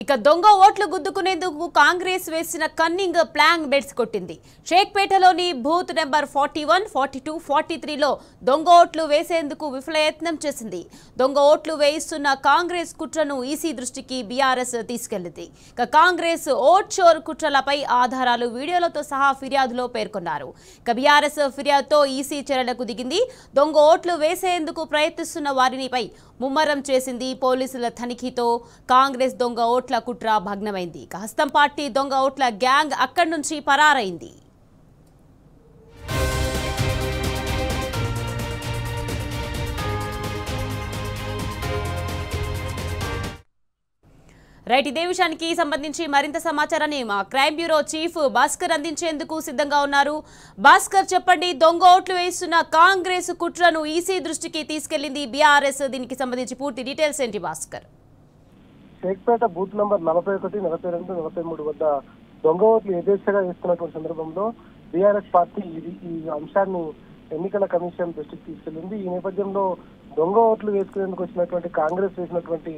ఇక దొంగ ఓట్లు గుద్దుకునేందుకు కాంగ్రెస్ వేసిన కన్నింగ్ ప్లాన్ బెట్స్ కొట్టింది. షేక్పేటలోని బూత్ నెంబర్ 41, 42, 43లో దొంగ ఓట్లు వేసేందుకు విఫలయత్నం చేసింది. దొంగ ఓట్లు వేయిస్తున్న కాంగ్రెస్ కుట్రను ఈసీ దృష్టికి బీఆర్ఎస్ తీసుకెళ్లింది. ఇక కాంగ్రెస్ ఓట్ షోర్ కుట్రలపై ఆధారాలు వీడియోలతో సహా ఫిర్యాదులో పేర్కొన్నారు. ఇక బీఆర్ఎస్ ఫిర్యాదుతో ఈసీ చర్యలకు దిగింది. దొంగ ఓట్లు వేసేందుకు ప్రయత్నిస్తున్న వారినిపై ముమ్మరం చేసింది. పోలీసుల తనిఖీతో కాంగ్రెస్ దొంగ ఓట్ల కుట్ర భగ్నమైంది. హస్తం పార్టీ దొంగ ఓట్ల గ్యాంగ్ అక్కడి నుంచి పరారైంది. రైట్, ఇదే విషయానికి సంబంధించి మరింత సమాచారాన్ని మా క్రైమ్ బ్యూరో చీఫ్ భాస్కర్ అందించేందుకు సిద్ధంగా ఉన్నారు. భాస్కర్, చెప్పండి, దొంగ ఓట్లు వేస్తున్న కాంగ్రెస్ కుట్రను ఈసీ దృష్టికి తీసుకెళ్లింది బీఆర్ఎస్. దీనికి సంబంధించి పూర్తి డీటెయిల్స్ ఏంటి భాస్కర్? షేక్పేట బూత్ నంబర్ 41, 42, 43 వద్ద దొంగ ఓట్లు యథేచ్ఛగా వేస్తున్నటువంటి సందర్భంలో బీఆర్ఎస్ పార్టీ ఈ అంశాన్ని ఎన్నికల కమిషన్ దృష్టికి తీసుకెళ్లింది. ఈ నేపథ్యంలో దొంగ ఓట్లు వేసుకునేందుకు వచ్చినటువంటి కాంగ్రెస్ వేసినటువంటి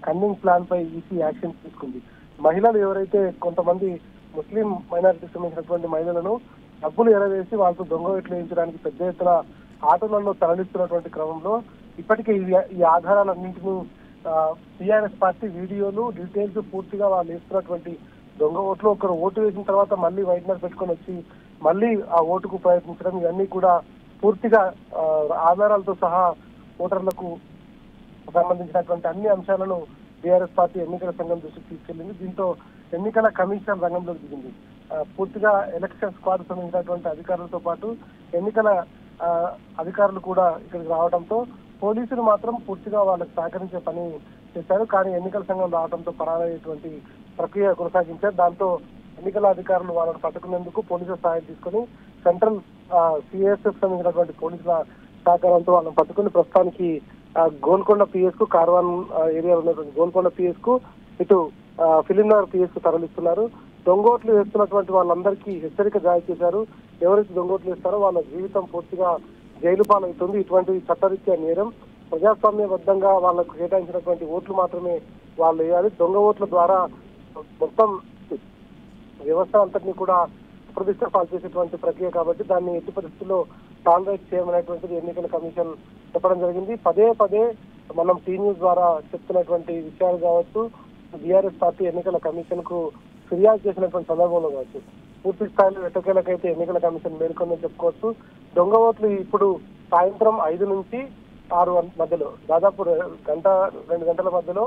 కన్నింగ్ ప్లాన్ పై ఈసీ యాక్షన్ తీసుకుంది. మహిళలు ఎవరైతే కొంతమంది ముస్లిం మైనారిటీకి సంబంధించినటువంటి మహిళలను డబ్బులు ఎరవేసి వాళ్ళతో దొంగ ఓట్లు వేయించడానికి పెద్ద ఎత్తున ఆటోలలో తరలిస్తున్నటువంటి క్రమంలో ఇప్పటికే ఈ ఆధారాలన్నింటినీ టీఆర్ఎస్ పార్టీ వీడియోలు డీటెయిల్స్ పూర్తిగా వాళ్ళు వేస్తున్నటువంటి దొంగ ఓట్లు, ఒకరు ఓటు వేసిన తర్వాత మళ్ళీ వైట్నర్ పెట్టుకొని వచ్చి మళ్ళీ ఆ ఓటుకు ప్రయత్నించడం, ఇవన్నీ కూడా పూర్తిగా ఆధారాలతో సహా ఓటర్లకు సంబంధించినటువంటి అన్ని అంశాలను టీఆర్ఎస్ పార్టీ ఎన్నికల సంఘం దృష్టికి తీసుకెళ్లింది. దీంతో ఎన్నికల కమిషన్ రంగంలోకి దిగింది. పూర్తిగా ఎలక్షన్ స్క్వాడ్ సంబంధించినటువంటి అధికారులతో పాటు ఎన్నికల అధికారులు కూడా ఇక్కడికి రావడంతో పోలీసులు మాత్రం పూర్తిగా వాళ్ళకి సహకరించే పని చేశారు. కానీ ఎన్నికల సంఘం రావడంతో పరారయ్యేటువంటి ప్రక్రియ కొనసాగించారు. దాంతో ఎన్నికల అధికారులు వాళ్ళని పట్టుకునేందుకు పోలీసుల సహాయం తీసుకుని సెంట్రల్ సిఎస్ఎఫ్ సంబంధించినటువంటి పోలీసుల సహకారంతో వాళ్ళని పట్టుకుని ప్రస్తుతానికి గోల్కొండ పిఎస్ కు, కార్వాన్ ఏరియాలో ఉన్నటువంటి గోల్కొండ పిఎస్ కు, ఇటు ఫిలింనగర్ పిఎస్ కు తరలిస్తున్నారు. దొంగోట్లు వేస్తున్నటువంటి వాళ్ళందరికీ హెచ్చరిక జారీ చేశారు. ఎవరైతే దొంగోట్లు వేస్తారో వాళ్ళ జీవితం పూర్తిగా జైలు పాలవుతుంది. ఇటువంటి చట్టరీత్యా నేరం. ప్రజాస్వామ్యబద్ధంగా వాళ్ళకు కేటాయించినటువంటి ఓట్లు మాత్రమే వాళ్ళు వేయాలి. దొంగ ఓట్ల ద్వారా మొత్తం వ్యవస్థ అంతటినీ కూడా అప్రదిష్ట పాలు చేసేటువంటి ప్రక్రియ కాబట్టి దాన్ని ఎట్టి పరిస్థితుల్లో టాలరేట్ చేయమనేటువంటిది ఎన్నికల కమిషన్ చెప్పడం జరిగింది. పదే పదే మనం టీ న్యూస్ ద్వారా చెప్తున్నటువంటి విషయాలు కావచ్చు, బీఆర్ఎస్ పార్టీ ఎన్నికల కమిషన్ కు ఫిర్యాదు చేసినటువంటి సందర్భంలో కావచ్చు, పూర్తి స్థాయిలో ఎట్టకేలకైతే ఎన్నికల కమిషన్ మేల్కొందని చెప్పుకోవచ్చు. దొంగ ఓట్లు ఇప్పుడు సాయంత్రం 5 నుంచి 6 మధ్యలో, దాదాపు 1-2 గంటల మధ్యలో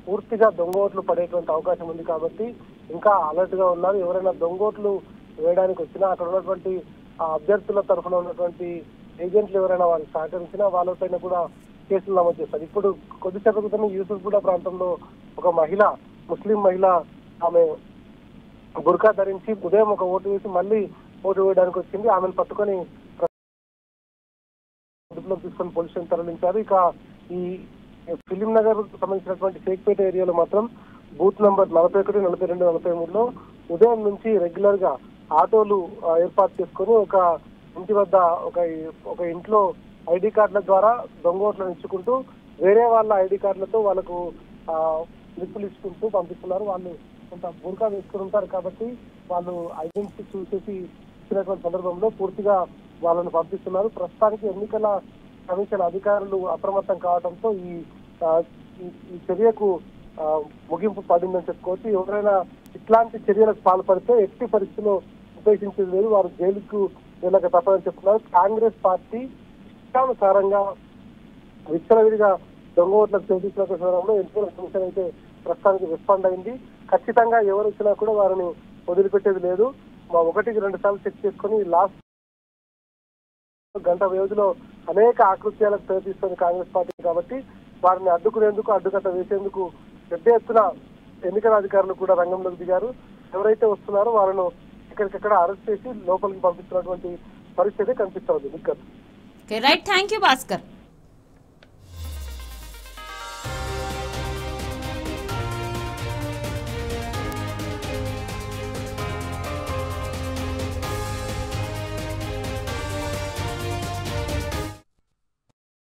పూర్తిగా దొంగ ఓట్లు పడేటువంటి అవకాశం ఉంది. కాబట్టి ఇంకా అలర్ట్ గా ఉన్నారు. ఎవరైనా దొంగ ఓట్లు వేయడానికి వచ్చినా అక్కడ ఉన్నటువంటి అభ్యర్థుల తరఫున ఉన్నటువంటి ఏజెంట్లు ఎవరైనా వారికి సహకరించినా వాళ్ళపైన కూడా కేసులు నమోదు చేస్తారు. ఇప్పుడు కొద్దిసేపు క్రితం యూసుఫ్గూడ ప్రాంతంలో ఒక మహిళ, ముస్లిం మహిళ, ఆమె బుర్కా ధరించి ఉదయం ఒక ఓటు వేసి మళ్ళీ ఓటు వేయడానికి వచ్చింది. ఆమెను పట్టుకొని అదుపులోకి తీసుకొని పోలీస్ స్టేషన్ తరలించారు. ఇక ఈ ఫిలిం నగర్ సంబంధించినటువంటి షేక్పేట ఏరియాలో మాత్రం బూత్ నంబర్ 41, 42, 43లో ఉదయం నుంచి రెగ్యులర్ గా ఆటోలు ఏర్పాటు చేసుకొని ఒక ఇంటి వద్ద ఒక ఇంట్లో ఐడి కార్డుల ద్వారా దొంగ ఓట్లను ఇచ్చుకుంటూ వేరే వాళ్ళ ఐడి కార్డులతో వాళ్ళకు స్లిప్పులు ఇచ్చుకుంటూ పంపిస్తున్నారు. వాళ్ళు కొంత బుర్కా వేసుకుని ఉంటారు కాబట్టి వాళ్ళు ఐడెంటిటీ చూసేసి ఇచ్చినటువంటి సందర్భంలో పూర్తిగా వాళ్ళను పంపిస్తున్నారు. ప్రస్తుతానికి ఎన్నికల కమిషన్ అధికారులు అప్రమత్తం కావడంతో ఈ చర్యకు ముగింపు పడిందని చెప్పుకోవచ్చు. ఎవరైనా ఇట్లాంటి చర్యలకు పాల్పడితే ఎట్టి పరిస్థితుల్లో ఉపేక్షించేది లేదు, వారు జైలుకు వెళ్ళక తప్పదని చెప్తున్నారు. కాంగ్రెస్ పార్టీ ఇష్టానుసారంగా విచ్చలవిడిగా దొంగ ఓట్లకు చేసిన సందర్భంలో ఎన్నికల కమిషన్ అయితే ప్రస్తుతానికి రెస్పాండ్ అయింది. ఖచ్చితంగా ఎవరు వచ్చినా కూడా వారిని వదిలిపెట్టేది లేదు. 1-2 సార్లు చెక్ చేసుకుని లాస్ట్ గంట వ్యవధిలో అనేక ఆకృత్యాలకు ప్రయత్నిస్తుంది కాంగ్రెస్ పార్టీ. కాబట్టి వారిని అడ్డుకునేందుకు, అడ్డుకట్ట వేసేందుకు పెద్ద ఎత్తున ఎన్నికల అధికారులు కూడా రంగంలోకి దిగారు. ఎవరైతే వస్తున్నారో వాళ్ళను ఎక్కడికక్కడ అరెస్ట్ చేసి లోపలికి పంపిస్తున్నటువంటి పరిస్థితి కనిపిస్తోంది. Right, thank you Bhaskar.